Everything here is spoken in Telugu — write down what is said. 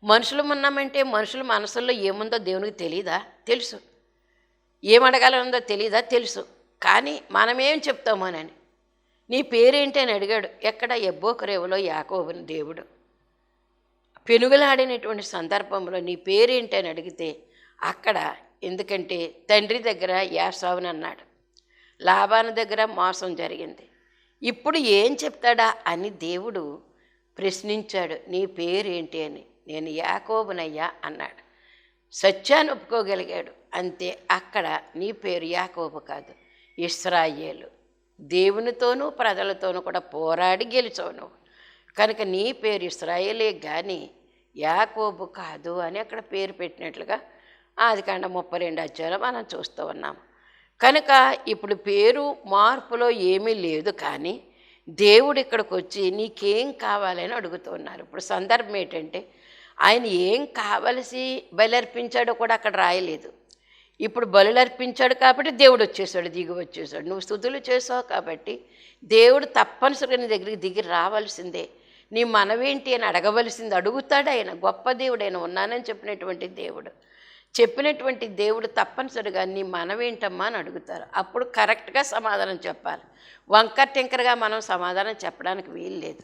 మనుషులు ఉన్నామంటే మనుషుల మనసుల్లో ఏముందో దేవునికి తెలీదా? తెలుసు. ఏం అడగాలనుందో తెలీదా? తెలుసు. కానీ మనమేం చెప్తామోనని. నీ పేరేంటి అని అడిగాడు. ఎక్కడ? యబ్బోకు యాకోబుని దేవుడు. పెనుగులాడినటువంటి సందర్భంలో నీ పేరేంటి అని అడిగితే అక్కడ, ఎందుకంటే తండ్రి దగ్గర యాసావుని అన్నాడు, లాబాను దగ్గర మోసం జరిగింది, ఇప్పుడు ఏం చెప్తాడా అని దేవుడు ప్రశ్నించాడు. నీ పేరేంటి అని. నేను యాకోబునయ్యా అన్నాడు. సత్యాన్ని ఒప్పుకోగలిగాడు. అంతే. అక్కడ నీ పేరు యాకోబు కాదు, ఇశ్రాయేలు. దేవునితోనూ ప్రజలతోనూ కూడా పోరాడి గెలిచావు నువ్వు. కనుక నీ పేరు ఇశ్రాయేలే కానీ యాకోబు కాదు అని అక్కడ పేరు పెట్టినట్లుగా ఆదికాండం 32 అధ్యాయంలో మనం చూస్తూ ఉన్నాము. కనుక ఇప్పుడు పేరు మార్పులో ఏమీ లేదు. కానీ దేవుడు ఇక్కడికి వచ్చి నీకేం కావాలని అడుగుతున్నారు. ఇప్పుడు సందర్భం ఏంటంటే ఆయన ఏం కావలసి బలర్పించాడో కూడా అక్కడ రాయలేదు. ఇప్పుడు బలులర్పించాడు కాబట్టి దేవుడు వచ్చేసాడు, దిగి వచ్చేసాడు. నువ్వు స్తుతులు చేసావు కాబట్టి దేవుడు తప్పనిసరిగా నీ దగ్గరికి దిగి రావాల్సిందే. నీ మనవేంటి అని అడగవలసింది. అడుగుతాడు ఆయన. గొప్ప దేవుడు ఆయన. ఉన్నానని చెప్పినటువంటి దేవుడు. చెప్పినటువంటి దేవుడు తప్పనిసరిగా నీ మనవేంటమ్మా అని అడుగుతారు. అప్పుడు కరెక్ట్గా సమాధానం చెప్పాలి. వంకర్ టింకర్గా మనం సమాధానం చెప్పడానికి వీలు లేదు.